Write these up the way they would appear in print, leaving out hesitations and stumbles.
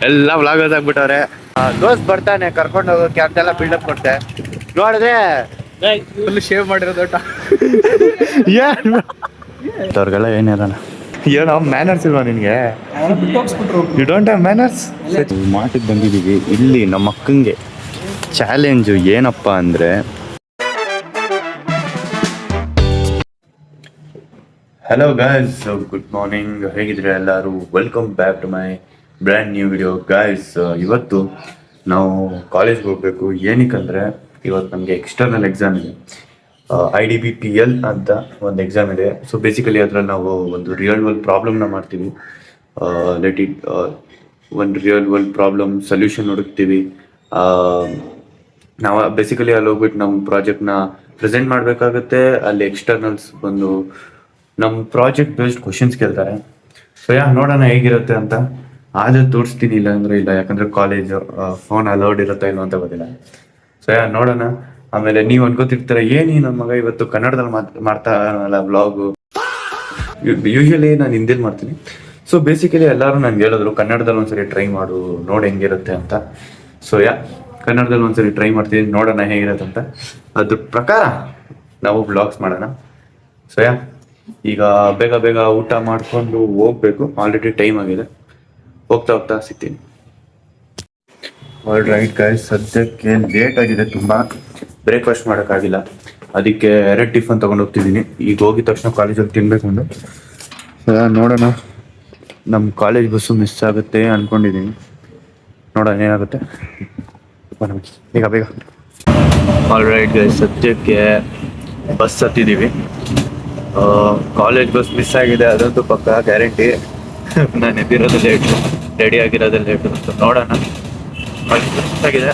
ಎಲ್ಲ ವ್ಲಾಗರ್ಸ್ ಆಗ್ಬಿಟ್ಟವ್ರೆ. ದೋಸ್ತ್ ಬರ್ತಾನೆ ಕರ್ಕೊಂಡು ಹೋಗೋಕೆ ಅಂತೆಲ್ಲ ಬಿಲ್ಡಪ್ ಕೊಡ್ತೆ. ನೋಡಿದ್ರೆ ಫುಲ್ ಶೇವ್ ಮಾಡಿರೋದು ಅವ್ರಿಗೆಲ್ಲ ಏನ್ ಹೇಳೋಣ. ಏನೋ ಮ್ಯಾನರ್ಸ್ ಇಲ್ವಾ ನಿನ್ಗೆ? You don't have manners. ಮಾಟಿಗೆ ಬಂದಿದ್ದೀವಿ. ಇಲ್ಲಿ ನಮ್ಮ ಅಕ್ಕಂಗೆ ಚಾಲೆಂಜು ಏನಪ್ಪ ಅಂದರೆ, ಹಲೋ ಗಾಯ್ಸ್, ಗುಡ್ ಮಾರ್ನಿಂಗ್. ಹೇಗಿದ್ರೆ ಎಲ್ಲರೂ? Welcome back to my brand new video guys. ಇವತ್ತು ನಾವು ಕಾಲೇಜ್ಗೆ ಹೋಗಬೇಕು. ಏನಕ್ಕಂದರೆ ಇವತ್ತು ನಮಗೆ ಎಕ್ಸ್ಟರ್ನಲ್ ಎಕ್ಸಾಮ್ ಇದೆ. IDBPL ಅಂತ ಒಂದು ಎಕ್ಸಾಮ್ ಇದೆ. ಸೊ ಬೇಸಿಕಲಿ ಅದರಲ್ಲಿ ನಾವು ಒಂದು ರಿಯಲ್ ವರ್ಲ್ಡ್ ಪ್ರಾಬ್ಲಮ್ನ ಮಾಡ್ತೀವಿ. ಒಂದು ರಿಯಲ್ ವರ್ಲ್ಡ್ ಪ್ರಾಬ್ಲಮ್ ಸೊಲ್ಯೂಷನ್ ಹುಡುಕ್ತೀವಿ. ನಾವು ಬೇಸಿಕಲಿ ಅಲ್ಲಿ ಹೋಗ್ಬಿಟ್ಟು ನಮ್ಮ ಪ್ರಾಜೆಕ್ಟ್ನ ಪ್ರೆಸೆಂಟ್ ಮಾಡಬೇಕಾಗುತ್ತೆ. ಅಲ್ಲಿ ಎಕ್ಸ್ಟರ್ನಲ್ಸ್ ಬಂದು ನಮ್ಮ ಪ್ರಾಜೆಕ್ಟ್ ಬೇಸ್ಡ್ ಕ್ವಶನ್ಸ್ ಕೇಳ್ತಾರೆ. ಸೊ ನೋಡೋಣ ಹೇಗಿರುತ್ತೆ ಅಂತ. ಆದ್ರೆ ತೋರಿಸ್ತೀನಿ, ಇಲ್ಲ ಅಂದ್ರೆ ಇಲ್ಲ, ಯಾಕಂದ್ರೆ ಕಾಲೇಜ್ ಫೋನ್ ಅಲೌಡ್ ಇರುತ್ತಾ ಇಲ್ಲ ಅಂತ ಗೊತ್ತಿಲ್ಲ. ಸೊ ನೋಡೋಣ. ಆಮೇಲೆ ನೀವು ಅನ್ಕೋತಿರ್ತಾರೆ, ಏನು ನಮ್ಮ ಮಗ ಇವತ್ತು ಕನ್ನಡದಲ್ಲಿ ಮಾಡ್ತಾನಲ್ಲ ವ್ಲಾಗು. ಯೂಶಲಿ ನಾನು ಹಿಂದಿಲಿ ಮಾಡ್ತೀನಿ. ಸೊ ಬೇಸಿಕಲಿ ಎಲ್ಲರೂ ನನ್ಗೆ ಹೇಳಿದ್ರು ಕನ್ನಡದಲ್ಲಿ ಒಂದ್ಸರಿ ಟ್ರೈ ಮಾಡು, ನೋಡಿ ಹೆಂಗಿರುತ್ತೆ ಅಂತ. ಸೊ ಕನ್ನಡದಲ್ಲಿ ಒಂದ್ಸರಿ ಟ್ರೈ ಮಾಡ್ತೀನಿ, ನೋಡೋಣ ಹೇಗಿರುತ್ತೆ ಅಂತ. ಅದ್ರ ಪ್ರಕಾರ ನಾವು ವ್ಲಾಗ್ಸ್ ಮಾಡೋಣ. ಸೊ ಈಗ ಬೇಗ ಬೇಗ ಊಟ ಮಾಡಿಕೊಂಡು ಹೋಗ್ಬೇಕು. ಆಲ್ರೆಡಿ ಟೈಮ್ ಆಗಿದೆ. ಹೋಗ್ತಾ ಸಿಗ್ತೀನಿ. ಆಲ್ ರೈಟ್ ಗೈಸ್, ಸದ್ಯಕ್ಕೆ ಲೇಟ್ ಆಗಿದೆ ತುಂಬ. ಬ್ರೇಕ್ಫಾಸ್ಟ್ ಮಾಡೋಕ್ಕಾಗಿಲ್ಲ, ಅದಕ್ಕೆ 2 ಟಿಫನ್ ತೊಗೊಂಡು ಹೋಗ್ತಿದ್ದೀನಿ. ಈಗ ಹೋಗಿದ ತಕ್ಷಣ ಕಾಲೇಜಲ್ಲಿ ತಿನ್ಬೇಕು ಒಂದು. ನೋಡೋಣ, ನಮ್ಮ ಕಾಲೇಜ್ ಬಸ್ಸು ಮಿಸ್ ಆಗುತ್ತೆ ಅಂದ್ಕೊಂಡಿದ್ದೀನಿ. ನೋಡೋಣ ಏನಾಗುತ್ತೆ. ಬೇಗ ಬೇಗ. ಆಲ್ ರೈಟ್ ಗೈಸ್, ಸದ್ಯಕ್ಕೆ ಬಸ್ ಹತ್ತಿದ್ದೀವಿ. ಕಾಲೇಜ್ ಬಸ್ ಮಿಸ್ ಆಗಿದೆ, ಅದಂತೂ ಪಕ್ಕ ಗ್ಯಾರಂಟಿ. ನಾನು ಎದ್ದಿರೋದು ಲೇಟು, ರೆಡಿ ಆಗಿರೋದು ಲೇಟು. ನೋಡೋಣ. ಮಿಸ್ ಆಗಿದೆ.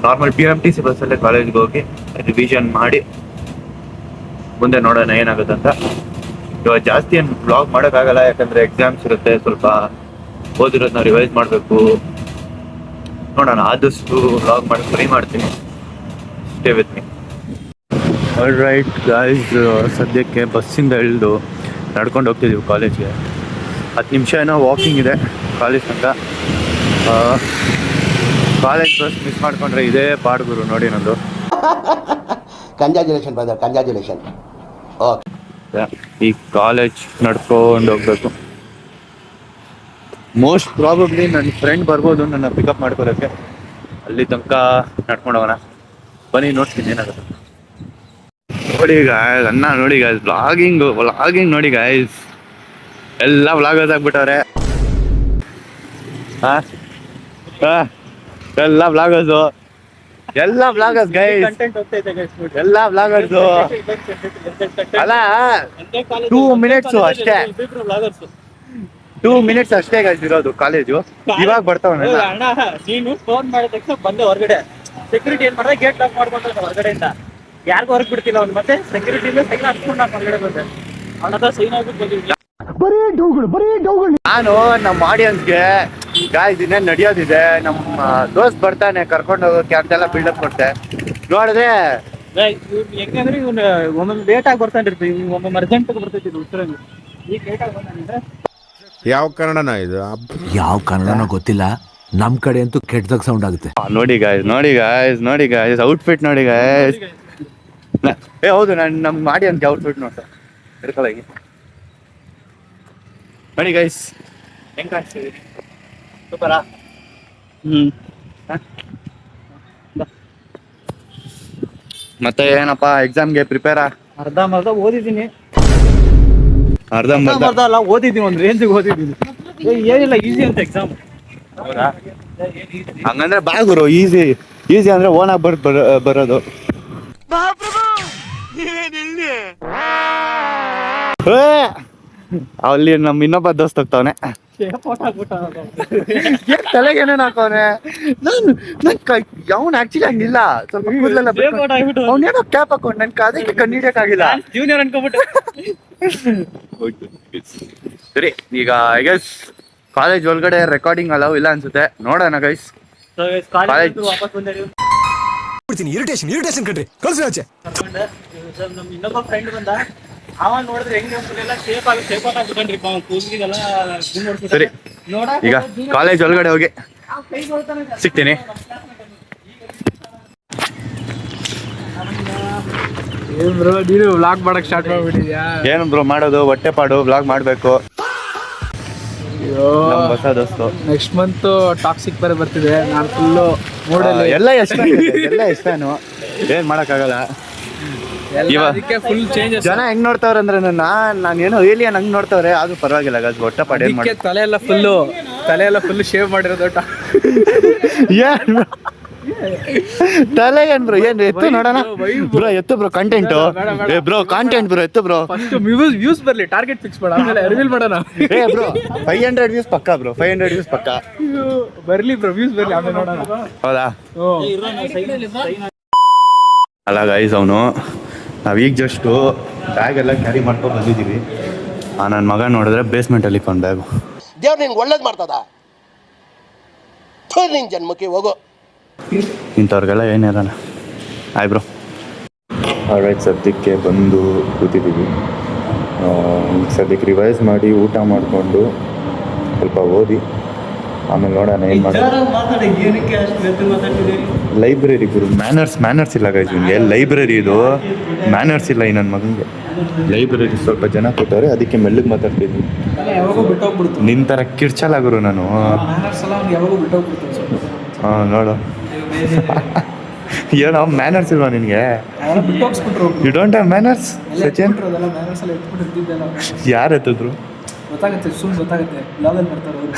ನಾರ್ಮಲ್ PMTC ಬಸ್ಸಲ್ಲೇ ಕಾಲೇಜ್ಗೆ ಹೋಗಿ ರಿವಿಷನ್ ಮಾಡಿ ಮುಂದೆ ನೋಡೋಣ ಏನಾಗುತ್ತೆ ಅಂತ. ಇವಾಗ ಜಾಸ್ತಿ ಏನು ಬ್ಲಾಗ್ ಮಾಡೋಕ್ಕಾಗಲ್ಲ, ಯಾಕಂದರೆ ಎಕ್ಸಾಮ್ಸ್ ಇರುತ್ತೆ. ಸ್ವಲ್ಪ ಓದಿರೋದನ್ನ ರಿವೈಸ್ ಮಾಡಬೇಕು. ನೋಡೋಣ, ಆದಷ್ಟು ಬ್ಲಾಗ್ ಮಾಡಿ ಟ್ರೈ ಮಾಡ್ತೀನಿ. Stay with me. All right guys, ಸದ್ಯಕ್ಕೆ ಬಸ್ಸಿಂದ ಇಳಿದು ನಡ್ಕೊಂಡು ಹೋಗ್ತಿದ್ದೀವಿ ಕಾಲೇಜ್ಗೆ. 10 ನಿಮಿಷ ಏನೋ ವಾಕಿಂಗ್ ಇದೆ ಕಾಲೇಜ್ ತನಕ. ಕಾಲೇಜ್ ಬಸ್ ಮಿಸ್ ಮಾಡ್ಕೊಂಡ್ರೆ ಇದೇ ಪಾಡ್ಗುರು ನೋಡಿ ನಂದು. Congratulation brother, congratulation. ಈ ಕಾಲೇಜ್ ನಡ್ಕೊಂಡು ಹೋಗ್ಬೇಕು. ಮೋಸ್ಟ್ ಪ್ರಾಬಬ್ಲಿ ನನ್ನ ಫ್ರೆಂಡ್ ಬರ್ಬೋದು ನನ್ನ ಪಿಕಪ್ ಮಾಡ್ಕೊಳ್ಳೋಕ್ಕೆ. ಅಲ್ಲಿ ತನಕ ನಡ್ಕೊಂಡು ಹೋಗೋಣ. ಬನ್ನಿ, ನೋಡ್ತೀನಿ ಏನಾಗುತ್ತೆ. ನೋಡಿ ಗಾಯ್ಸ್, ಅನ್ನ ನೋಡಿ ಗಾಯ್ಸ್, ವ್ಲಾಗಿಂಗ್ ನೋಡಿ ಗಾಯ್ಸ್, ಎಲ್ಲ ವ್ಲಾಗರ್ಸ್ ಆಗ್ಬಿಟ್ಟವ್ರೆ. ಎಲ್ಲ ವ್ಲಾಗರ್ಸು ಗೈಸ್, ಎಲ್ಲ ವ್ಲಾಗರ್ಸು. ಅಲ್ಲ 2 ಮಿನಿಟ್ಸು ಅಷ್ಟೇ, 2 ಮಿನಿಟ್ಸ್ ಅಷ್ಟೇ ಗೈಸ್ ಇರೋದು ಕಾಲೇಜು. ಇವಾಗ ಬರ್ತಾವಣ್ಣ. ನೀನು ಫೋನ್ ಮಾಡಿದ ತಕ್ಷಣ ಬಂದೆ ಹೊರಗಡೆ. ಸೆಕ್ಯೂರಿಟಿ ಏನ್ ಮಾಡಿದೆ, ಗೇಟ್ ಲಾಕ್ ಮಾಡ್ಕೊಂಡ್ರೆ ಹೊರಗಡೆಯಿಂದ ಯಾರಿಗೂ ಹೊರಗೆ ಬಿಡ್ತಿಲ್ಲ ಅವ್ನು. ಮತ್ತೆ ಸೆಕ್ಯೂರಿಟಿ ಸೈನ್ ಹಾಕ್ಕೊಂಡು ನಾನು ಹೊರಗಡೆ ಬಂದೆ. ಅವನ ಹತ್ರ ಸೈನ್ ಹಾಕ್ಬಿಟ್ಟು ಬಂದಿದ್ವಿ. ನಾನು ನಮ್ಮ ಆಡಿಯನ್ಸ್ಗೆ ಗಾಯ್ಸ್ ಇನ್ನೇನು ನಡೆಯೋದಿದೆ, ನಮ್ಮ ದೋಸ್ತ್ ಬರ್ತಾನೆ ಕರ್ಕೊಂಡು ಹೋಗೋಕೆ ಅಂತೆಲ್ಲ ಬಿಲ್ಡಪ್ ಕೊಡ್ತೆ. ನೋಡಿದ್ರೆ ಹೆಂಗಂದ್ರೆ ಇವ್ನು ಒಮ್ಮೊಮ್ಮೆ ಲೇಟ್ ಆಗಿ ಬರ್ತಾನಿರ್ತೀವಿ, ಒಮ್ಮೊಮ್ಮೆ ಅರ್ಜೆಂಟ್ ಬರ್ತೈತಿ ಉತ್ತರಂಗಿ. ಈಗ ಲೇಟ್ ಆಗಿ ಬಂದ್ರೆ ಯಾವ ಕನ್ನಡನ ಇದು? ಯಾವ ಕನ್ನಡನೋ ಗೊತ್ತಿಲ್ಲ, ನಮ್ ಕಡೆ ಅಂತೂ ಕೆಟ್ಟದಾಗ ಸೌಂಡ್ ಆಗುತ್ತೆ. ನೋಡಿ ಗಾಯ್ಸ್ ಔಟ್ಫಿಟ್ ನೋಡಿ ಗಾಯ್ಸ್. ಹೌದು, ನಾನು ನಮ್ಮ ಆಡಿಯನ್ಸ್ಗೆ ಔಟ್ಫಿಟ್ ನೋಡ್ತಾ ಹಿಡ್ಕೊಳ್ಳಿ. ನೋಡಿ ಗೈಸ್, ಹೆಂಗ್ ಕಾಣಿಸ್ತೀವಿ? ಸೂಪರಾ? ಮತ್ತೆ ಏನಪ್ಪಾ, ಎಕ್ಸಾಮ್ಗೆ ಪ್ರಿಪೇರಾ? ಅರ್ಧ ಓದಿದ್ದೀನಿ. ಅರ್ಧ ಅಲ್ಲ, ಓದಿದ್ದೀನಿ, ಒಂದು ರೇಂಜಿಗೆ ಓದಿದ್ದೀನಿ. ಏನಿಲ್ಲ, ಈಸಿ ಅಂತ ಎಕ್ಸಾಮ್. ಹಂಗಂದ್ರೆ ಬಾಗುರು ಈಸಿ ಅಂದ್ರೆ ಓನಾಗಿ ಬರೋದು. ಅಲ್ಲಿ ನಮ್ಮ ಇನ್ನೊಬ್ಬ ದೋಸ್ತ್ ಹೋಗ್ತಾವನೆ, ತಲೆಗೆ ಏನೇನು ಹಾಕವನೆ. ಅವ್ನು ಆಕ್ಚುಲಿ ಹಂಗಿಲ್ಲ, ಸ್ವಲ್ಪ ಕೂದಲೆಲ್ಲ ಅವ್ನೇನೋ ಕ್ಯಾಪ್ ಹಾಕೊಂಡು ನನ್ ಅದಕ್ಕೆ ಕಂಡಿಡಿಯಕ್ಕಾಗಿಲ್ಲ. ಜೂನಿಯರ್ ಅನ್ಕೋಬಿಟ್ಟು. ಸರಿ, ಈಗ ಐ ಗೆಸ್ ಕಾಲೇಜ್ ಒಳಗಡೆ ರೆಕಾರ್ಡಿಂಗ್ ಅಲೌ ಇಲ್ಲ ಅನ್ಸುತ್ತೆ. ನೋಡೋಣ ಗೈಸ್. ಕಾಲೇಜ್ ವಾಪಸ್ ಬಂದೆ. ಇರಿಟೇಷನ್ ಕಣ್ರಿ, ಕಳ್ಸಿ ಆಚೆ. ನಮ್ಮ ಇನ್ನೊಬ್ಬ ಫ್ರೆಂಡ್ ಬಂದ. ಅವ ನೋಡಿದ್ರೆ ಹೆಂಗೆ ಎಲ್ಲ ಶೇಪ್ ಆಗ್ಬಿಟ್ಕೊಂಡ್ರಿ ಕೂದಲಿಗೆಲ್ಲ ಸರಿ ಈಗ ಕಾಲೇಜ್ ಒಳಗಡೆ ಹೋಗಿ ಸಿಗ್ತೀನಿ. ಏನ್ ಬ್ರೋ ನೀನು ವ್ಲಾಗ್ ಮಾಡಕ್ ಸ್ಟಾರ್ಟ್ ಮಾಡ್ಬಿಟ್ಟಿದ್ಯಾ? ಏನು ಬ್ರೋ ಮಾಡೋದು, ಹೊಟ್ಟೆ ಪಾಡು, ವ್ಲಾಗ್ ಮಾಡಬೇಕು. ನಮ್ಮ ಹೊಸ ದೋಸ್ತು ನೆಕ್ಸ್ಟ್ ಮಂತ್ ಟಾಕ್ಸಿಕ್ ಬೇರೆ ಬರ್ತಿದೆ. ನಾನು ಫುಲ್ಲು ಮೂಡಲ್ಲಿ ಎಲ್ಲ ಇಷ್ಟನು ಏನ್ ಮಾಡಕ್ಕಾಗಲ್ಲ. ಅದಕ್ಕೆ ಫುಲ್ ಚೇಂಜಸ್. ಜನ ಹೆಂಗ್ ನೋಡ್ತಾವ್ರೆ ಅಂದ್ರೆ ನಾನು ಏನೋ ಏಲಿಯನ್ ಹಂಗ್ ನೋಡ್ತಾವ್ರೆ, ಅದು ಪರವಾಗಿಲ್ಲ. ಅದು ಹೊಟ್ಟೆ ಪಾಡು ಏನ್ ಮಾಡಿ ತಲೆ ಎಲ್ಲ ಫುಲ್ ಶೇವ್ ಮಾಡಿರೋದು. ಏನ್ ತಲೆ ಏನ್ ಬ್ರೋ, ಏನ್ ಎತ್ತು ನೋಡೋಣ ಬ್ರೋ, ಎತ್ತು bro content bro, content bro, ಎತ್ತು ಬ್ರೋ. ಫಸ್ಟ್ ವ್ಯೂಸ್ ಬರ್ಲಿ, ಟಾರ್ಗೆಟ್ ಫಿಕ್ಸ್ ಮಾಡ, ಆಮೇಲೆ ರಿವೀಲ್ ಮಾಡೋಣ. ಬ್ರೋ 500 ವ್ಯೂಸ್ ಪಕ್ಕ ಬ್ರೋ, 500 ವ್ಯೂಸ್ ಪಕ್ಕ ಬರ್ಲಿ ಬ್ರೋ, ವ್ಯೂಸ್ ಬರ್ಲಿ, ಆಮೇಲೆ ನೋಡೋಣ. ಹೌದಾ? ಅಲ್ಲ ಗೈಸ್, ಅವನು ನಾವೀಗ ಜಸ್ಟು ಬ್ಯಾಗ್ ಎಲ್ಲ ಕ್ಯಾರಿ ಮಾಡ್ಕೊಂಡು ಬಂದಿದ್ದೀವಿ. ನನ್ನ ಮಗ ನೋಡಿದ್ರೆ ಬೇಸ್ಮೆಂಟಲ್ಲಿ ಇಕ್ಕೊಂಡು ಬ್ಯಾಗು. ದೇವ್ರು ನಿನ್ಗೆ ಒಳ್ಳೇದು ಮಾಡ್ತದ, ನಿನ್ ಜನ್ಮಕ್ಕೆ ಹೋಗೋ. ಇಂಥವ್ರಿಗೆಲ್ಲ ಏನಿರೋಣ. ಆಯ್ ಬ್ರೋ. ಆಲ್ರೈಟ್, ಸದ್ಯಕ್ಕೆ ಬಂದು ಕೂತಿದ್ದೀವಿ. ಸದ್ಯಕ್ಕೆ ರಿವೈಸ್ ಮಾಡಿ ಊಟ ಮಾಡಿಕೊಂಡು ಸ್ವಲ್ಪ ಓದಿ ಆಮೇಲೆ ನೋಡೋಣ ಏನು ಮಾಡೋಣ. ಲೈಬ್ರರಿ ಗುರು, ಮ್ಯಾನರ್ಸ್ ಇಲ್ಲ ಗೈಸ್ ನಿಮಗೆ. ಲೈಬ್ರರಿ ಇದು ಮ್ಯಾನರ್ಸ್ ಇಲ್ಲ ಈ ನನ್ನ ಮಗನಿಗೆ. ಲೈಬ್ರರಿ ಸ್ವಲ್ಪ ಜನ ಕೂತವ್ರೆ, ಅದಕ್ಕೆ ಮೆಲ್ಲಗೆ ಮಾತಾಡ್ತಿದ್ವಿ. ಯಾವಾಗೂ ಬಿಟ್ಟೋಗ್ಬಿಡ್ತು ನಿನ್ನ ಥರ ಕಿರ್ಚಲ್ಲ ಗುರು ನಾನು. ಯಾವಾಗೂ ಬಿಟ್ಟೋಗ್ಬಿಡ್ತು. ಹಾಂ ನೋಡು, ಏನೋ ಮ್ಯಾನರ್ಸ್ ಇಲ್ವಾ ನಿನಗೆ? ಬಿಟ್ಟೋಗ್ಸ್ಬಿಟ್ರು. You don't have manners Sachin? Manners ಎಲ್ಲ ಎತ್ಬಿಟ್ಟಿದ್ದಿದ್ದೆಲ್ಲ ಯಾರು ಎತ್ತಿದ್ರು? ಗೊತ್ತಾಗುತ್ತೆ, ಸುಮ್ಮನೆ ಗೊತ್ತಾಗುತ್ತೆ. ಬ್ಲಾಗಲ್ಲಿ ಬರ್ತಾರೆ ಅವರು.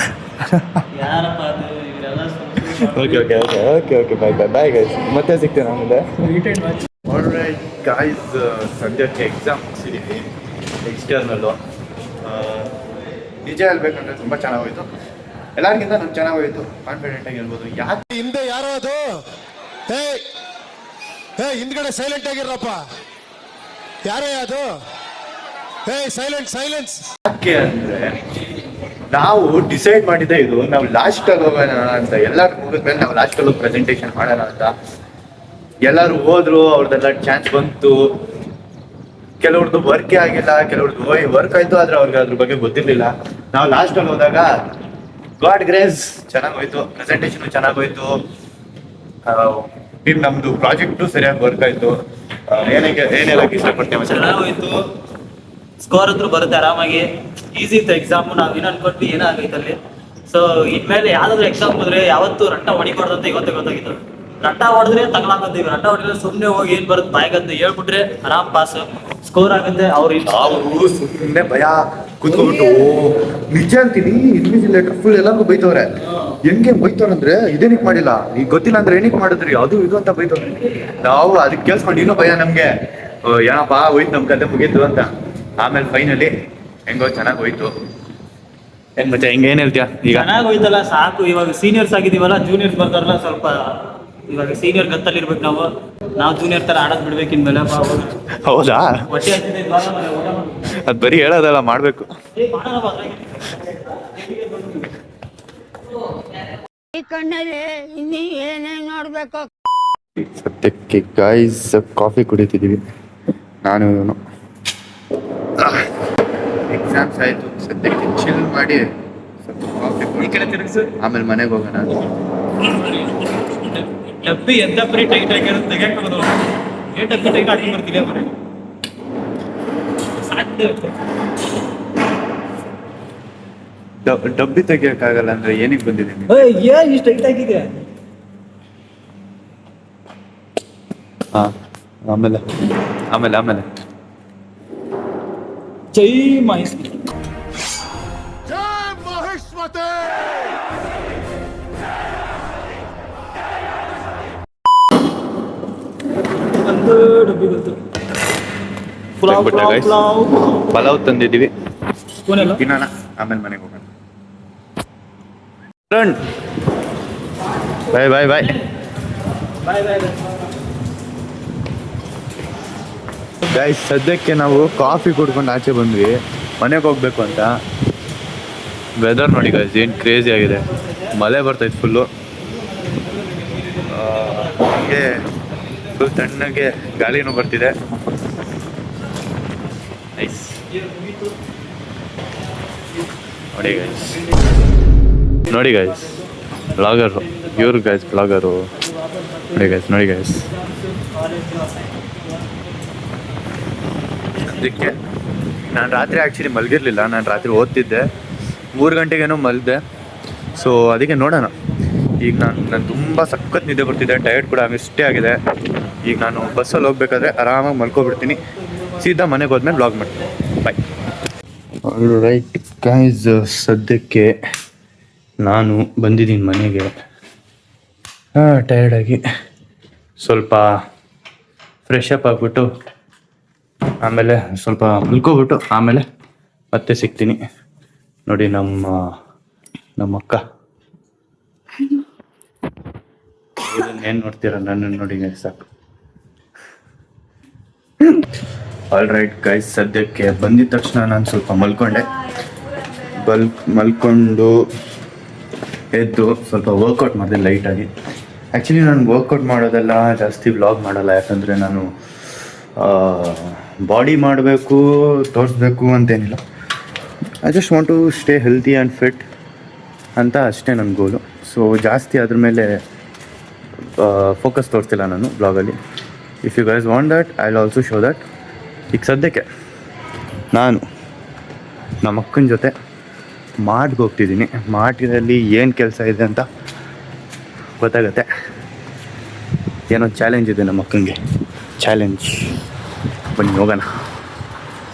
ಓಕೆ ಬಾಯ್ ಗೈಸ್, ಮತ್ತೆ ಸಿಗ್ತೇನೆ ಆಮೇಲೆ. Retain match. ಆಲ್ರೈಟ್ ಗೈಸ್, ಸದ್ಯಕ್ಕೆ ಎಕ್ಸಾಮ್ ಮುಗಿಸಿದ್ದೀವಿ ಎಕ್ಸ್ಟರ್ನಲ್ಲು. ನಿಜ ಹೇಳ್ಬೇಕಂದ್ರೆ ತುಂಬ ಚೆನ್ನಾಗೋಯ್ತು. ಎಲ್ಲರಿಗಿಂತ ನಮ್ಗೆ ಚೆನ್ನಾಗೋಯ್ತು, ಕಾನ್ಫಿಡೆಂಟಾಗಿ ಹೇಳ್ಬೋದು. ಯಾಕೆ ಹಿಂದೆ ಯಾರೋ ಅದು ಹಿಂದ್ಗಡೆ ಸೈಲೆಂಟ್ ಆಗಿರಪ್ಪ, ಯಾರೇ ಅದು? ಸೈಲೆನ್ಸ್. ಯಾಕೆ ಅಂದರೆ ನಾವು ಡಿಸೈಡ್ ಮಾಡಿದ್ದೆ ಇದು, ನಾವು ಲಾಸ್ಟಲ್ಲಿ ಹೋಗೋಣ ಅಂತ. ಎಲ್ಲರೂ ಮುಗಿದ್ಮೇಲೆ ನಾವು ಲಾಸ್ಟಲ್ಲಿ ಹೋಗಿ ಪ್ರೆಸೆಂಟೇಷನ್ ಮಾಡೋಣ ಅಂತ. ಎಲ್ಲರೂ ಹೋದ್ರು, ಅವ್ರದ್ದೆಲ್ಲ ಚಾನ್ಸ್ ಬಂತು. ಕೆಲವ್ರದ್ದು ವರ್ಕೇ ಆಗಿಲ್ಲ, ಕೆಲವ್ರದ್ದು ವರ್ಕ್ ಆಯಿತು, ಆದರೆ ಅವ್ರಿಗೆ ಅದ್ರ ಬಗ್ಗೆ ಗೊತ್ತಿರಲಿಲ್ಲ. ನಾವು ಲಾಸ್ಟಲ್ಲಿ ಹೋದಾಗ ಗಾಡ್ ಗ್ರೇಸ್ ಚೆನ್ನಾಗೋಯ್ತು, ಪ್ರೆಸೆಂಟೇಷನ್ ಚೆನ್ನಾಗೋಯ್ತು. ನಮ್ದು ಪ್ರಾಜೆಕ್ಟು ಸರಿಯಾಗಿ ವರ್ಕ್ ಆಯ್ತು. ಏನೆಲ್ಲ ಇಷ್ಟಪಡ್ತೇವೆ, ಚೆನ್ನಾಗೋಯ್ತು. ಸ್ಕೋರ್ ಹತ್ರ ಬರುತ್ತೆ ಆರಾಮಾಗಿ. ಈಸಿ ಇತ್ತು ಎಕ್ಸಾಮ್. ನಾವೇನು ಅನ್ಕೊಂಡ್ವಿ ಏನೋ ಆಗೈತಲ್ಲಿ. ಸೊ ಇನ್ಮೇಲೆ ಯಾವ್ದಾದ್ರು ಎಕ್ಸಾಮ್ ಹೋದ್ರೆ ಯಾವತ್ತು ರಟ್ಟ ಹೊಡಿಬಾರ್ದು ಅಂತ ಇವತ್ತೇ ಗೊತ್ತಾಗಿತ್ತು. ರಟ್ಟ ಹೊಡೆದ್ರೆ ತಗೊಳಕಂತೀವಿ, ರಟ್ಟ ಹೊಡಿದ್ರೆ ಸುಮ್ಮನೆ ಹೋಗಿ ಏನ್ ಬರುತ್ತೆ ಬಾಯ್ಗಂತ ಹೇಳ್ಬಿಟ್ರೆ ಆರಾಮ್ ಪಾಸ್, ಸ್ಕೋರ್ ಆಗುತ್ತೆ. ಅವರು ಸುಮ್ಮನೆ ಭಯ ಕೂತ್ಕೊಂಡ್ಬಿಟ್ಟು ನಿಜ ಅಂತೀನಿ. ಇನ್ವಿಜಿಲೇಟರ್ ಫುಲ್ ಎಲ್ಲರಿಗೂ ಬೈತವ್ರೆ. ಹೆಂಗೆ ಬೈತವ್ರಂದ್ರೆ ಇದೇನಿಕ್ ಮಾಡಿಲ್ಲ, ಈಗ ಗೊತ್ತಿಲ್ಲ ಅಂದ್ರೆ ಏನಕ್ಕೆ ಮಾಡಿದ್ರಿ, ಅದು ಇದು ಅಂತ ಬೈತವ್ರೆ. ನಾವು ಅದಕ್ಕೆ ಕೇಳಿಸ್ಕೊಂಡು ಇನ್ನೂ ಭಯ ನಮ್ಗೆ, ಏನಪ್ಪಾ ಹೋಯ್ತು ನಮ್ ಕತೆ ಮುಗೀತು ಅಂತ. ಆಮೇಲೆ ಫೈನಲಿ ಹೆಂಗೋ ಚೆನ್ನಾಗಿ ಹೋಯ್ತು. ಏನ್ ಮತ್ತೆ ಹೆಂಗೇನ್ ಹೇಳ್ತೀಯ ಈಗ? ಚೆನ್ನಾಗಿ ಹೋಯ್ತಲ್ಲ ಸಾಕು. ಇವಾಗ ಸೀನಿಯರ್ಸ್ ಆಗಿದೀವಲ್ಲ, ಜೂನಿಯರ್ಸ್ ಬರ್ತಾರಲ್ಲ, ಸ್ವಲ್ಪ ಇವಾಗ ಸೀನಿಯರ್ ಗತ್ತಲ್ಲಿ ಇರ್ಬೇಕು. ನಾವು ಜೂನಿಯರ್ ತರ ಆಡೋದ್ ಬಿಡ್ಬೇಕು ಇನ್ಮೇಲೆ. ಹೌದಾ? ಹೊಟ್ಟೆ ಹಚ್ಚಿದೆ, ಅದ್ ಬರೀ ಹೇಳೋದಲ್ಲ, ಮಾಡ್ಬೇಕು. ನೋಡ್ಬೇಕು. ಸದ್ಯಕ್ಕೆ ಗೈಸ್ ಕಾಫಿ ಕುಡಿತಿದ್ದೀವಿ ನಾನು ಇವನು. ಎಕ್ಸಾಮ್ಸ್ ಆಯಿತು, ಸದ್ಯಕ್ಕೆ ಚಿಲ್ ಮಾಡಿ ಸ್ವಲ್ಪ ಕಾಫಿ ಈ ಕಡೆ ತಿರುಗಿಸು. ಆಮೇಲೆ ಮನೆಗೆ ಹೋಗೋಣ. ಡಬ್ಬಿ ಎಂತ ಪ್ರೀ ಟೈಟ್ ಆಗಿರುತ್ತೆ, ತೆಗೆಯೋದು ಏ ಡಬ್ಬಿ ಟೈಟ್ ಆಗಿ ಬರ್ತಿಲ್ಲ ಮನೆ ಸಾಧ್ಯ. ಡಬ್ಬಿ ತೆಗಿಯೋಕ್ಕಾಗಲ್ಲ ಅಂದ್ರೆ ಏನಕ್ಕೆ ಬಂದಿದ್ದೀನಿ? ಏನ್ ಇಷ್ಟು ಟೈಟ್ ಆಗಿದೆ? ಹಾಂ, ಆಮೇಲೆ ಆಮೇಲೆ ಆಮೇಲೆ ಜೈ ಮಹೇಶ್. ಒಂದು ಡಬ್ಬಿ ಬಂತು. ಪಲಾವ್ ತಂದಿದ್ದೀವಿ, ಸ್ಪೂನೆಲ್ಲ ತಿನ್ನೋಣ, ಆಮೇಲೆ ಮನೆಗೆ ಹೋಗೋಣ. ಬಾಯ್ ಬಾಯ್ ಬಾಯ್. ಗೈಸ್, ಸದ್ಯಕ್ಕೆ ನಾವು ಕಾಫಿ ಕುಡ್ಕೊಂಡು ಆಚೆ ಬಂದ್ವಿ, ಮನೆಗೆ ಹೋಗ್ಬೇಕು ಅಂತ. ವೆದರ್ ನೋಡಿ ಗೈಸ್, ಏನು ಕ್ರೇಜಿ ಆಗಿದೆ. ಮಳೆ ಬರ್ತೈತೆ ಫುಲ್ಲು, ಹಾಗೆ ಫುಲ್ ತಣ್ಣಗೆ ಗಾಳಿನೂ ಬರ್ತಿದೆ. ನೈಸ್. ನೋಡಿ ಗೈಸ್ ಬ್ಲಾಗರು, ಇವ್ರು ಗೈಸ್ ಬ್ಲಾಗರು. ನೋಡಿ ಗೈಸ್ ಅದಕ್ಕೆ ನಾನು ರಾತ್ರಿ ಆ್ಯಕ್ಚುಲಿ ಮಲಗಿರಲಿಲ್ಲ. ನಾನು ರಾತ್ರಿ ಓದ್ತಿದ್ದೆ, 3 ಗಂಟೆಗೇನೋ ಮಲಗಿದೆ. ಸೊ ಅದಕ್ಕೆ ನೋಡೋಣ. ಈಗ ನಾನು ತುಂಬ ಸಖತ್ ನಿದ್ದೆ ಬರ್ತಿದ್ದೆ, ಟಯರ್ಡ್ ಕೂಡ ಇಷ್ಟೇ ಆಗಿದೆ. ಈಗ ನಾನು ಬಸ್ಸಲ್ಲಿ ಹೋಗ್ಬೇಕಾದ್ರೆ ಆರಾಮಾಗಿ ಮಲ್ಕೊಬಿಡ್ತೀನಿ. ಸೀದಾ ಮನೆಗೆ ಹೋದ್ಮೇಲೆ ಬ್ಲಾಗ್ ಮಾಡ್ತೀನಿ. ಬಾಯ್. ರೈಟ್ ಗೈಸ್, ಸದ್ಯಕ್ಕೆ ನಾನು ಬಂದಿದ್ದೀನಿ ಮನೆಗೆ. ಟಯರ್ಡಾಗಿ ಸ್ವಲ್ಪ ಫ್ರೆಶ್ ಅಪ್ ಆಗಿಬಿಟ್ಟು ಆಮೇಲೆ ಸ್ವಲ್ಪ ಮಲ್ಕೊಬಿಟ್ಟು ಆಮೇಲೆ ಮತ್ತೆ ಸಿಗ್ತೀನಿ. ನೋಡಿ ನಮ್ಮ ಅಕ್ಕ ಏನು ನೋಡ್ತೀರ, ನನ್ನನ್ನು ನೋಡಿ ಗೈಸ್ ಸಾಕು. ಆಲ್ ರೈಟ್ ಗೈಸ್, ಸದ್ಯಕ್ಕೆ ಬಂದಿದ ತಕ್ಷಣ ನಾನು ಸ್ವಲ್ಪ ಮಲ್ಕೊಂಡೆ. ಮಲ್ಕೊಂಡು ಎದ್ದು ಸ್ವಲ್ಪ ವರ್ಕೌಟ್ ಮಾಡಿದೆ ಲೈಟಾಗಿ. ಆ್ಯಕ್ಚುಲಿ ನಾನು ವರ್ಕೌಟ್ ಮಾಡೋದೆಲ್ಲ ಜಾಸ್ತಿ ವ್ಲಾಗ್ ಮಾಡಲ್ಲ, ಯಾಕಂದರೆ ನಾನು ಬಾಡಿ ಮಾಡಬೇಕು ತೋರಿಸ್ಬೇಕು ಅಂತೇನಿಲ್ಲ. I just want to stay healthy and fit ಅಂತ ಅಷ್ಟೇ ನನ್ನ ಗೋಲು. ಸೊ ಜಾಸ್ತಿ ಅದ್ರ ಮೇಲೆ ಫೋಕಸ್ ತೋರಿಸ್ತಿಲ್ಲ ನಾನು ಬ್ಲಾಗಲ್ಲಿ. If you guys want that I will also show that. ಈಗ ಸದ್ಯಕ್ಕೆ ನಾನು ನಮ್ಮ ಅಕ್ಕನ ಜೊತೆ ಮಾರ್ಟ್ಗೆ ಹೋಗ್ತಿದ್ದೀನಿ. ಮಾರ್ಟ್ನಲ್ಲಿ ಏನು ಕೆಲಸ ಇದೆ ಅಂತ ಗೊತ್ತಾಗತ್ತೆ. ಏನೋ ಚಾಲೆಂಜ್ ಇದೆ ನಮ್ಮ ಅಕ್ಕನಿಗೆ, ಚಾಲೆಂಜ್. ಬನ್ನಿ ಹೋಗೋಣ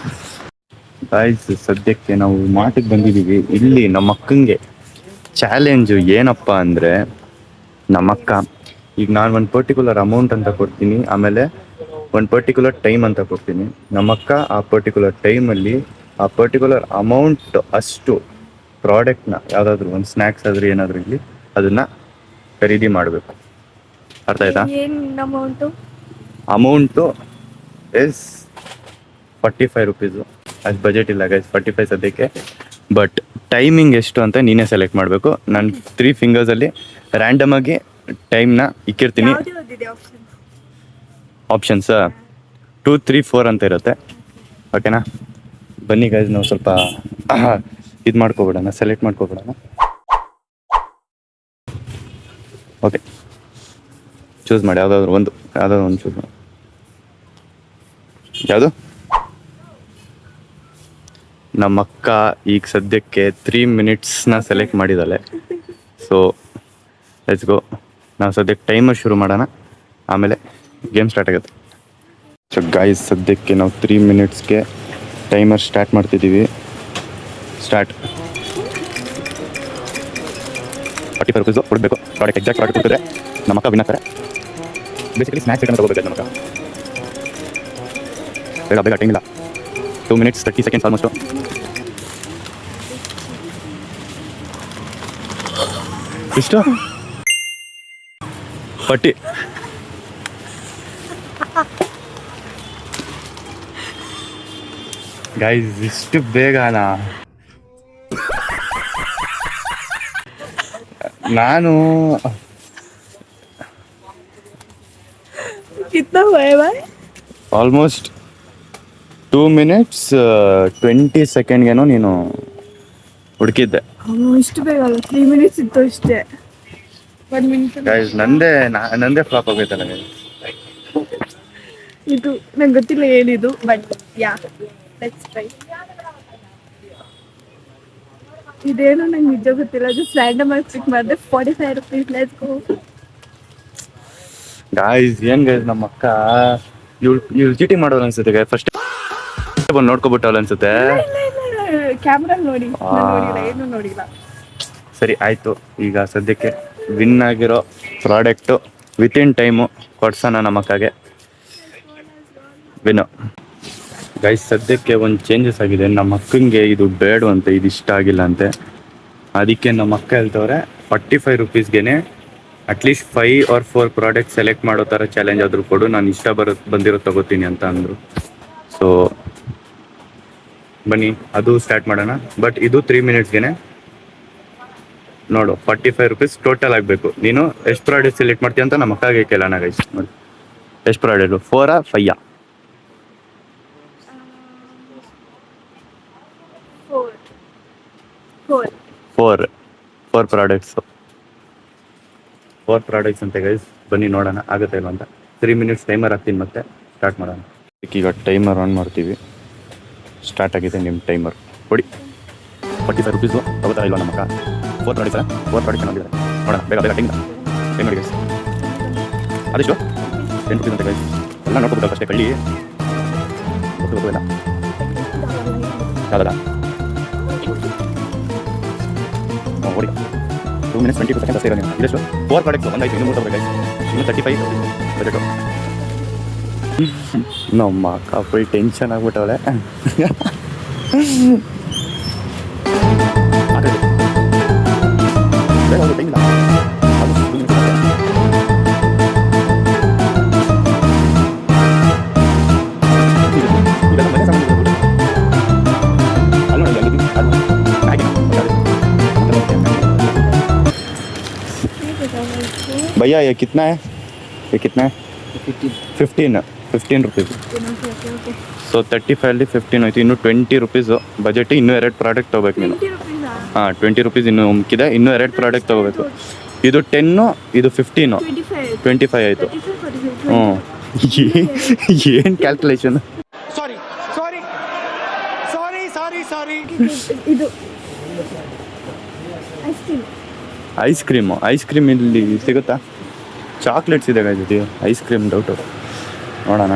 ಗೈಸ್. ಸದ್ಯಕ್ಕೆ ನಾವು ಮಾರ್ಟಿಗೆ ಬಂದಿದ್ದೀವಿ. ಇಲ್ಲಿ ನಮ್ಮ ಅಕ್ಕನಿಗೆ ಚಾಲೆಂಜು ಏನಪ್ಪ ಅಂದರೆ, ನಮ್ಮ ಅಕ್ಕ ಈಗ ನಾನು ಒಂದು ಪರ್ಟಿಕ್ಯುಲರ್ ಅಮೌಂಟ್ ಅಂತ ಕೊಡ್ತೀನಿ, ಆಮೇಲೆ ಒಂದು ಪರ್ಟಿಕ್ಯುಲರ್ ಟೈಮ್ ಅಂತ ಕೊಡ್ತೀನಿ. ನಮ್ಮಕ್ಕ ಆ ಪರ್ಟಿಕ್ಯುಲರ್ ಟೈಮಲ್ಲಿ ಆ ಪರ್ಟಿಕ್ಯುಲರ್ ಅಮೌಂಟ್ ಅಷ್ಟು ಪ್ರಾಡಕ್ಟ್ನ, ಯಾವುದಾದ್ರೂ ಒಂದು ಸ್ನ್ಯಾಕ್ಸ್ ಆದರೂ ಏನಾದರೂ ಇಲ್ಲಿ ಅದನ್ನು ಖರೀದಿ ಮಾಡಬೇಕು. ಅರ್ಥ ಆಯ್ತಾ? Amount is 45 rupees. ಅದು ಬಜೆಟ್ ಇಲ್ಲ ಗೈಸ್ 45 ಸದ್ಯಕ್ಕೆ. ಬಟ್ ಟೈಮಿಂಗ್ ಎಷ್ಟು ಅಂತ ನೀನೇ ಸೆಲೆಕ್ಟ್ ಮಾಡಬೇಕು. ನಾನು 3 ಫಿಂಗರ್ಸಲ್ಲಿ ರ್ಯಾಂಡಮಾಗಿ ಟೈಮ್ನ ಇಕ್ಕಿರ್ತೀನಿ. ಆಪ್ಷನ್ಸ್ 2, 3, 4 ಅಂತ ಇರುತ್ತೆ. ಓಕೆನಾ? ಬನ್ನಿ ಗೈಸ್, ನಾವು ಸ್ವಲ್ಪ ಇದು ಮಾಡ್ಕೊಬಿಡೋಣ, ಸೆಲೆಕ್ಟ್ ಮಾಡ್ಕೊಬಿಡೋಣ. ಓಕೆ, ಚೂಸ್ ಮಾಡಿ ಯಾವುದಾದ್ರು ಒಂದು ಚೂಸ್ ಮಾಡಿ. ಯಾವುದು? ನಮ್ಮ ಅಕ್ಕ ಈಗ ಸದ್ಯಕ್ಕೆ 3 ಮಿನಿಟ್ಸ್ನ ಸೆಲೆಕ್ಟ್ ಮಾಡಿದ್ದಾಳೆ. So let's go. ನಾವು ಸದ್ಯಕ್ಕೆ ಟೈಮರ್ ಶುರು ಮಾಡೋಣ, ಆಮೇಲೆ ಗೇಮ್ ಸ್ಟಾರ್ಟ್ ಆಗುತ್ತೆ. ಸೊ ಗೈಸ್, ಸದ್ಯಕ್ಕೆ ನಾವು 3 ಮಿನಿಟ್ಸ್ಗೆ ಟೈಮರ್ ಸ್ಟಾರ್ಟ್ ಮಾಡ್ತಿದ್ದೀವಿ. ಸ್ಟಾರ್ಟ್. 45 ರುಪೀಸು ಕೊಡಬೇಕು. ಪ್ರಾಡಕ್ಟ್ ಎಕ್ಸಾಕ್ಟ್ ಪ್ರಾಡಕ್ಟ್ ಕೊಡ್ತಿದ್ರೆ ನಮ್ಮ ಅಕ್ಕ ವಿನ್ ಆಗ್ತಾರೆ. ಬೇಸಿಕಲಿ ಸ್ನ್ಯಾಕ್ಸ್ ಐಟಮ್ ತಗೋಬೇಕು ನಮ್ಮ ಅಕ್ಕ. ಬೇಗ ಟೈಮ್ ಇಲ್ಲ. 2 ಮಿನಿಟ್ಸ್ 30 ಸೆಕೆಂಡ್ಸ್ ಆಲ್ಮೋಸ್ಟು. ಇಷ್ಟು ಪಟ್ಟಿ. ಗೈಸ್, ಇಷ್ಟು ಬೇಗನಾ? ನಾನು ಆಲ್ಮೋಸ್ಟ್ 2 ಮಿನಿಟ್ಸ್ 20 ಸೆಕೆಂಡ್ಗೇನೋ ನೀನು ಹುಡುಕಿದ್ದೆ. ಇಷ್ಟು ಬೇಗ ಅಲ್ಲ, 3 ಮಿನಿಟ್ಸ್ ಇತ್ತು ಅಷ್ಟೇ. 1 ಮಿನಿಟ್ ಗೈಸ್, ನಂದೇ ಫ್ಲಾಪ್ ಆಗೋಯ್ತಲ್ಲ ಗೈಸ್. ಇದು ನಂಗೆ ಗೊತ್ತಿಲ್ಲ ಏನಿದು, ಬಟ್ ಯಾ ಲೆಟ್ಸ್ ಟ್ರೈ. ಇದೇನು ನಂಗೆ ನಿಜ ಗೊತ್ತಿಲ್ಲ, ಜಸ್ಟ್ ರ್ಯಾಂಡಮ್ ಆಗಿ ಕ್ಲಿಕ್ ಮಾಡಿದೆ. 45 ರುಪೀಸ್. Let's go. ಗೈಸ್, ಏನ್ ಗೈಸ್, ನಮ್ಮ ಅಕ್ಕ ಇವ್ಳು ಚೀಟಿಂಗ್ ಮಾಡೋದು ಅನ್ಸುತ್ತೆ ಗೈಸ್. ಫಸ್ಟ್ ಬಂದು ನೋಡ್ಕೊಬಿಟ್ಟವಲ್ಲ ಅನ್ಸುತ್ತೆ. ಕ್ಯಾಮ್ರಾ ನೋಡಿ, ಏನು ನೋಡಿಲ್ಲ. ಸರಿ ಆಯ್ತು. ಈಗ ಸದ್ಯಕ್ಕೆ ವಿನ್ ಆಗಿರೋ ಪ್ರಾಡಕ್ಟು ವಿತಿನ್ ಟೈಮು ಕೊಡ್ಸೋಣ ನಮ್ಮ ಅಕ್ಕಗೆ. ವಿನ್ನು ಗೈಸ್, ಸದ್ಯಕ್ಕೆ ಒಂದು ಚೇಂಜಸ್ ಆಗಿದೆ. ನಮ್ಮ ಅಕ್ಕಂಗೆ ಇದು ಬೇಡವಂತೆ, ಇದು ಇಷ್ಟ ಆಗಿಲ್ಲ ಅಂತೆ. ಅದಕ್ಕೆ ನಮ್ಮ ಅಕ್ಕ ಹೇಳ್ತವ್ರೆ 45 ರುಪೀಸ್ಗೆ ಅಟ್ಲೀಸ್ಟ್ 5 or 4 ಪ್ರಾಡಕ್ಟ್ ಸೆಲೆಕ್ಟ್ ಮಾಡೋ ಥರ ಚಾಲೆಂಜ್ ಆದರೂ ಕೊಡು, ನಾನು ಇಷ್ಟ ಬಂದಿರೋ ತಗೋತೀನಿ ಅಂತ ಅಂದರು. ಸೊ ಬನ್ನಿ ಅದು ಸ್ಟಾರ್ಟ್ ಮಾಡೋಣ. ಬಟ್ ಇದು 3 ಮಿನಿಟ್ಸ್ಗೆ ನೋಡು. 45 ರುಪೀಸ್ ಟೋಟಲ್ ಆಗಬೇಕು. ನೀನು ಎಷ್ಟು ಪ್ರಾಡಕ್ಟ್ ಸೆಲೆಕ್ಟ್ ಮಾಡ್ತೀಯ ಅಂತ ನಮ್ಮ ಅಕ್ಕಾಗೆ ಕೇಳೋಣ ಗೈಸ್. ನೋಡಿ ಎಷ್ಟು ಪ್ರಾಡಕ್ಟು, 4 or 5? 4. ಫೋರ್ ಪ್ರಾಡಕ್ಟ್ಸ್ ಅಂತೆ ಗೈಸ್. ಬನ್ನಿ ನೋಡೋಣ ಆಗುತ್ತೆ ಇಲ್ಲ ಅಂತ. 3 ಮಿನಿಟ್ಸ್ ಟೈಮರ್ ಹಾಕ್ತೀನಿ ಮತ್ತೆ ಸ್ಟಾರ್ಟ್ ಮಾಡೋಣ. ಈಗ ಟೈಮರ್ ಆನ್ ಮಾಡ್ತೀವಿ. ಸ್ಟಾರ್ಟ್ ಆಗಿದೆ ನಿಮ್ಮ ಟೈಮರ್. ಕೊಡಿ 45 ರುಪೀಸು ತಗೋತಾ ಇಲ್ವಾ ನಮ್ಮ ಅಕ್ಕ? 4 ಪ್ರಾಡಕ್ಟ್ಸ್ ನೋಡಿದ್ದಾರೆ. ನೋಡೋಣ ಬೇಗ ಟೈಮ್ ಮಾಡಿ ಗೈಸ್. ಅದೆಷ್ಟು? 10 ರುಪೀಸ್ ಅಂತ ಗೈಸ್. ಎಲ್ಲ ನೋಡ್ಕೋಬೇಕು ಅಷ್ಟೇ. ಕಳ್ಳಿ ಗೊತ್ತಿಲ್ಲ ಯಾವುದಲ್ಲ. ಓಡಿ 2 ಮಿನಿಟ್ಸ್ 20 ಸೆಕೆಂಡ್ಸ್ ಅಷ್ಟೇ ಇರೋದು. ಇದೆಷ್ಟು? 4 ಪ್ರಾಡಕ್ಟ್ಸ್ ಒಂದಾಯ್ತು. ಇನ್ನೂ 3 ತಗೋಬೇಕು ಗೈಸ್. ಇನ್ನು 35 ಬಜೆಟು. ನಮ್ಮ ಅಕ್ಕ ಫುಲ್ ಟೆನ್ಷನ್ ಆಗ್ಬಿಟ್ಟವಳೆ. भैया ये कितना है? 15 रुपीಸ್. ಸೊ 35 ಅಲ್ಲಿ 15 ಆಯ್ತು. ಇನ್ನು 20 ರುಪೀಸು ಬಜೆಟ್. ಇನ್ನೂ 2 ಪ್ರಾಡಕ್ಟ್ ತೊಗೋಬೇಕು ನೀನು. 20 ರುಪೀಸ್ ಇನ್ನು ಮುಕ್ಕಿದೆ. ಇನ್ನೂ 2 ಪ್ರಾಡಕ್ಟ್ ತೊಗೋಬೇಕು. ಇದು 10, ಇದು 15, 25 ಆಯಿತು. ಹ್ಞೂ ಏನು ಕ್ಯಾಲ್ಕುಲೇಷನ್. ಇದು ಐಸ್ ಕ್ರೀಮ್ ಇಲ್ಲಿ ಸಿಗುತ್ತಾ? ಚಾಕ್ಲೇಟ್ಸ್ ಇದೆ ಗೈಸ್. Ice cream doubt. ನೋಡೋಣ.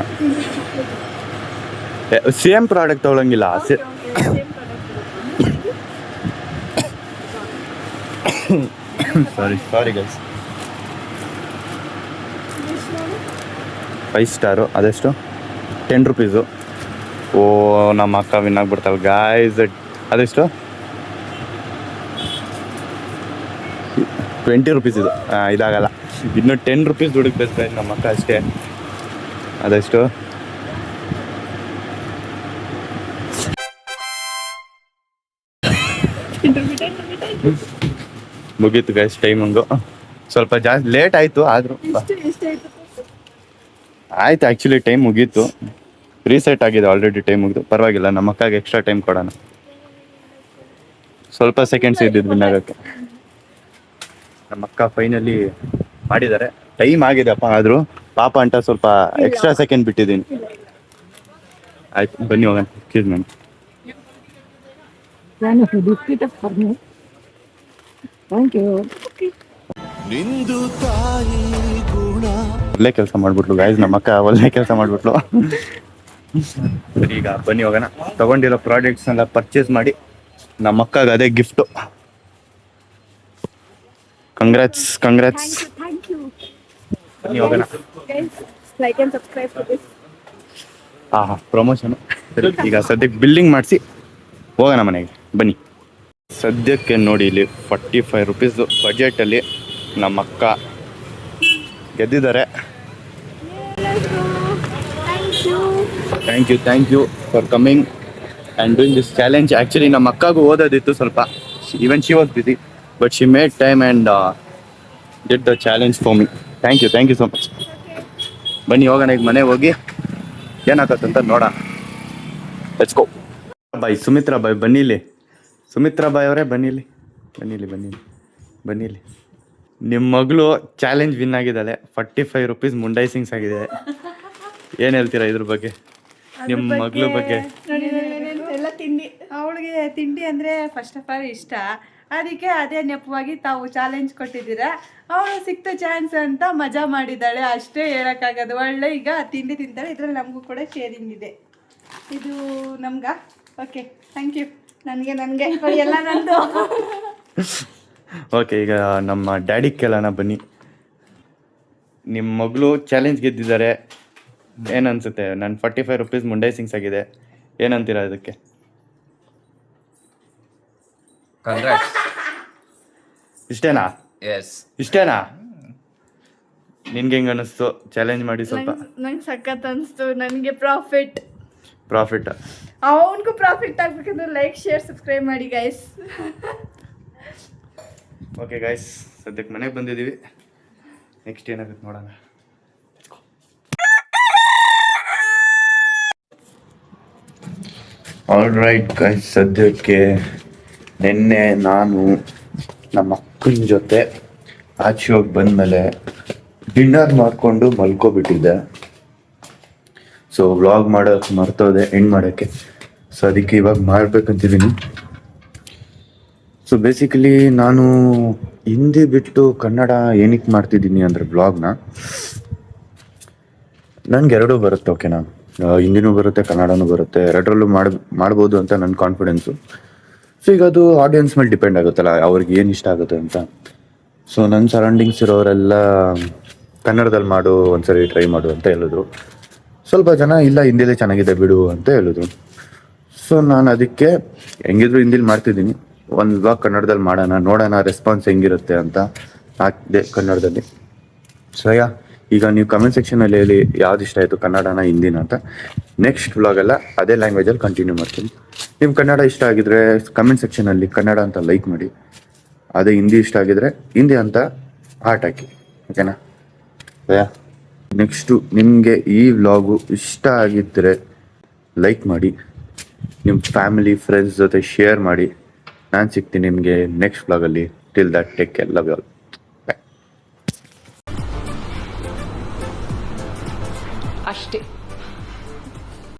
ಸೇಮ್ ಪ್ರಾಡಕ್ಟ್ ತೊಗೊಳಂಗಿಲ್ಲ. Sorry guys. 5 ಸ್ಟಾರು ಅದೆಷ್ಟು? 10 ರುಪೀಸು. ಓ ನಮ್ಮ ಅಕ್ಕ ವಿನ್ ಆಗ್ಬಿಡ್ತಾಳೆ ಗಾಯ್ಸ್. ಅದೆಷ್ಟು? 20 ರುಪೀಸ್ ಇದು. ಇದಾಗಲ್ಲ. ಇನ್ನು 10 ರುಪೀಸ್ ದುಡ್ಡಿಗೆ ಬೇಕು ನಮ್ಮ ಅಕ್ಕ ಅಷ್ಟೇ. ಅದೆಷ್ಟು? ಮುಗೀತು ಗೈಸ್ ಟೈಮಿಂಗು. ಸ್ವಲ್ಪ ಜಾಸ್ತಿ ಲೇಟ್ ಆಯಿತು ಆದರೂ ಆಯ್ತು. ಆ್ಯಕ್ಚುಲಿ ಟೈಮ್ ಮುಗೀತು. ರೀಸೆಟ್ ಆಗಿದೆ ಆಲ್ರೆಡಿ. ಟೈಮ್ ಮುಗಿದು ಪರವಾಗಿಲ್ಲ. ನಮ್ಮ ಅಕ್ಕಗೆ ಎಕ್ಸ್ಟ್ರಾ ಟೈಮ್ ಕೊಡೋಣ. ಸ್ವಲ್ಪ ಸೆಕೆಂಡ್ಸ್ ಇದ್ದಿದ್ದು ವಿನ್ ಆಗೋಕ್ಕೆ. ನಮ್ಮ ಅಕ್ಕ ಫೈನಲಿ ಮಾಡಿದ್ದಾರೆ. ಟೈಮ್ ಆಗಿದೆ ಅಪ್ಪ, ಆದರೂ ಪಾಪ ಅಂತ ಸ್ವಲ್ಪ ಎಕ್ಸ್ಟ್ರಾ ಸೆಕೆಂಡ್ ಬಿಟ್ಟಿದ್ದೀನಿ. ಆಯ್ತು ಬನ್ನಿ ಹೋಗೋಣ. Excuse ma'am. ನಿಂದು ತಾಯಿ ಗುಣ. ಒಳ್ಳೆ ಕೆಲಸ ಮಾಡ್ಬಿಟ್ಲು ಗಾಯ್ಸ್. ನಮ್ಮ ಅಕ್ಕ ಒಳ್ಳೆ ಕೆಲಸ ಮಾಡ್ಬಿಟ್ಲು. ಈಗ ಬನ್ನಿ ಹೋಗೋಣ. ತಗೊಂಡಿರೋ ಪ್ರಾಡಕ್ಟ್ಸ್ ಎಲ್ಲ ಪರ್ಚೇಸ್ ಮಾಡಿ ನಮ್ಮ ಅಕ್ಕಗೆ ಅದೇ ಗಿಫ್ಟು. ಕಂಗ್ರಾಟ್ಸ್. Thank you. ಬನ್ನಿ ಹೋಗೋಣ. Like and subscribe to this. Promotion. ಸರಿ ಈಗ ಸದ್ಯಕ್ಕೆ ಬಿಲ್ಲಿಂಗ್ ಮಾಡಿಸಿ ಹೋಗೋಣ ಮನೆಗೆ. ಬನ್ನಿ. ಸದ್ಯಕ್ಕೆ ನೋಡಿ ಇಲ್ಲಿ 45 ರುಪೀಸ್ ಬಜೆಟಲ್ಲಿ ನಮ್ಮ ಅಕ್ಕ ಗೆದ್ದಿದ್ದಾರೆ. Thank you for coming and doing this challenge. Actually ನಮ್ಮ ಅಕ್ಕಗೂ ಓದೋದಿತ್ತು ಸ್ವಲ್ಪ. Even she was busy but she made time and did the challenge for me. Thank you so much. ಬನ್ನಿ ಹೋಗೋಣ. ಈಗ ಮನೆಗೆ ಹೋಗಿ ಏನಾಗತ್ತಂತ ನೋಡೋಣ. Let's go. Bye Sumitra bye ಬನ್ನಿಲಿ. ಸುಮಿತ್ರಾ ಬಾಯ್ ಅವರೇ ಬನ್ನಿಲಿ. ನಿಮ್ಮ ಮಗಳು ಚಾಲೆಂಜ್ ವಿನ್ ಆಗಿದ್ದಾಳೆ. 45 ರುಪೀಸ್ ಮುಂಡೈ ಸಿಂಗ್ಸ್ ಆಗಿದೆ. ಏನು ಹೇಳ್ತೀರಾ ಇದ್ರ ಬಗ್ಗೆ? ನಿಮ್ಮ ಮಗಳ ಬಗ್ಗೆ? ಎಲ್ಲ ತಿಂಡಿ. ಅವಳಿಗೆ ತಿಂಡಿ ಅಂದರೆ ಫಸ್ಟ್ ಆಫ್ ಆಲ್ ಇಷ್ಟ. ಅದಕ್ಕೆ ಅದೇ ನೆಪವಾಗಿ ತಾವು ಚಾಲೆಂಜ್ ಕೊಟ್ಟಿದ್ದೀರಾ. ಅವಳು ಸಿಕ್ತ ಚಾನ್ಸ್ ಅಂತ ಮಜಾ ಮಾಡಿದ್ದಾಳೆ ಅಷ್ಟೇ ಹೇಳೋಕ್ಕಾಗೋದು. ಒಳ್ಳೆ ಈಗ ತಿಂಡಿ ತಿಂತಾಳೆ. ಇದರಲ್ಲಿ ನಮಗೂ ಕೂಡ ಶೇರಿಂಗ್ ಇದೆ. ಇದು ನಮ್ಗೆ ಓಕೆ. Thank you. ನನಗೆ ಎಲ್ಲ ನಂದು. ಓಕೆ ಈಗ ನಮ್ಮ ಡ್ಯಾಡಿ ಕೇಳೋಣ ಬನ್ನಿ. ನಿಮ್ಮ ಮಗಳು ಚಾಲೆಂಜ್ ಗೆದ್ದಿದ್ದಾರೆ. ಏನನ್ಸುತ್ತೆ? ನನ್ನ 45 ರುಪೀಸ್ ಮುಂಡೈ ಸಿಂಗ್ಸ್ ಆಗಿದೆ. ಏನಂತೀರಾ ಅದಕ್ಕೆ? ಇಷ್ಟೇನಾ? ನಿನ್ಗೆ ಹೆಂಗ ಅನಿಸ್ತು ಚಾಲೆಂಜ್ ಮಾಡಿ? ಸ್ವಲ್ಪ ನಂಗೆ ಸಖತ್ ಅನಿಸ್ತು. ನನಗೆ ಪ್ರಾಫಿಟ್. ಅವನಿಗೂ ಪ್ರಾಫಿಟ್ ಆಗ್ಬೇಕಂದ್ರೆ ಲೈಕ್ ಶೇರ್ ಸಬ್ಸ್ಕ್ರೈಬ್ ಮಾಡಿ ಗೈಸ್. ಓಕೆ ಗೈಸ್ ಸದ್ಯಕ್ಕೆ ಮನೆಗೆ ಬಂದಿದ್ದೀವಿ. ನೆಕ್ಸ್ಟ್ ಏನಾಗುತ್ತೆ ನೋಡೋಣ. ಆಲ್ ರೈಟ್ ಗೈಸ್ ಸದ್ಯಕ್ಕೆ ನಿನ್ನೆ ನಾನು ನಮ್ಮ ಅಕ್ಕನ ಜೊತೆ ಆಚೆ ಹೋಗಿ ಬಂದಮೇಲೆ ಡಿನ್ನರ್ ಮಾಡಿಕೊಂಡು ಮಲ್ಕೊಬಿಟ್ಟಿದ್ದೆ. ಸೊ ವ್ಲಾಗ್ ಮಾಡೋಕ್ಕೆ ಮರ್ತೋದೆ ಎಂಡ್ ಮಾಡೋಕ್ಕೆ. ಸೊ ಅದಕ್ಕೆ ಇವಾಗ ಮಾಡ್ಬೇಕಂತಿದ್ದೀನಿ. ಸೊ ಬೇಸಿಕಲಿ ನಾನು ಹಿಂದಿ ಬಿಟ್ಟು ಕನ್ನಡ ಏನಕ್ಕೆ ಮಾಡ್ತಿದ್ದೀನಿ ಅಂದರೆ ಬ್ಲಾಗ್ನ ನನಗೆ ಎರಡೂ ಬರುತ್ತೆ. ಓಕೆನಾ, ಹಿಂದಿನೂ ಬರುತ್ತೆ, ಕನ್ನಡನೂ ಬರುತ್ತೆ, ಎರಡರಲ್ಲೂ ಮಾಡ್ಬೋದು ಅಂತ ನನ್ನ ಕಾನ್ಫಿಡೆನ್ಸು. ಸೊ ಈಗ ಅದು ಆಡಿಯನ್ಸ್ ಮೇಲೆ ಡಿಪೆಂಡ್ ಆಗುತ್ತಲ್ಲ, ಅವ್ರಿಗೆ ಏನು ಇಷ್ಟ ಆಗುತ್ತೆ ಅಂತ. ಸೊ ನನ್ನ ಸರೌಂಡಿಂಗ್ಸ್ ಇರೋರೆಲ್ಲ ಕನ್ನಡದಲ್ಲಿ ಮಾಡು, ಒಂದ್ಸರಿ ಟ್ರೈ ಮಾಡು ಅಂತ ಹೇಳಿದ್ರು. ಸ್ವಲ್ಪ ಜನ ಇಲ್ಲ ಹಿಂದಿಲೇ ಚೆನ್ನಾಗಿದೆ ಬಿಡು ಅಂತ ಹೇಳಿದ್ರು. ಸೊ ನಾನು ಅದಕ್ಕೆ ಹೆಂಗಿದ್ರು ಹಿಂದಿಲಿ ಮಾಡ್ತಿದ್ದೀನಿ, ಒಂದು ಬ್ಲಾಗ್ ಕನ್ನಡದಲ್ಲಿ ಮಾಡೋಣ, ನೋಡೋಣ ರೆಸ್ಪಾನ್ಸ್ ಹೆಂಗಿರುತ್ತೆ ಅಂತ ಹಾಕಿದೆ ಕನ್ನಡದಲ್ಲಿ. ಸೊ ಈಗ ನೀವು ಕಮೆಂಟ್ ಸೆಕ್ಷನಲ್ಲಿ ಹೇಳಿ ಯಾವ್ದು ಇಷ್ಟ ಆಯಿತು, ಕನ್ನಡನ ಹಿಂದಿನ ಅಂತ. ನೆಕ್ಸ್ಟ್ ವ್ಲಾಗೆಲ್ಲ ಅದೇ ಲ್ಯಾಂಗ್ವೇಜಲ್ಲಿ ಕಂಟಿನ್ಯೂ ಮಾಡ್ತೀನಿ. ನಿಮ್ಮ ಕನ್ನಡ ಇಷ್ಟ ಆಗಿದ್ರೆ ಕಮೆಂಟ್ ಸೆಕ್ಷನಲ್ಲಿ ಕನ್ನಡ ಅಂತ ಲೈಕ್ ಮಾಡಿ, ಅದೇ ಹಿಂದಿ ಇಷ್ಟ ಆಗಿದ್ರೆ ಹಿಂದಿ ಅಂತ ಹಾರ್ಟ್ ಹಾಕಿ. ಓಕೆನಾ? ನೆಕ್ಸ್ಟು ನಿಮಗೆ ಈ ವ್ಲಾಗು ಇಷ್ಟ ಆಗಿದ್ದರೆ ಲೈಕ್ ಮಾಡಿ, ನಿಮ್ಮ ಫ್ಯಾಮಿಲಿ ಫ್ರೆಂಡ್ಸ್ ಜೊತೆ ಶೇರ್ ಮಾಡಿ. ನಾನು ಸಿಗ್ತೀನಿ ನಿಮಗೆ ನೆಕ್ಸ್ಟ್ ವ್ಲಾಗಲ್ಲಿ. Till that take care, love you all. ಅಷ್ಟೇ.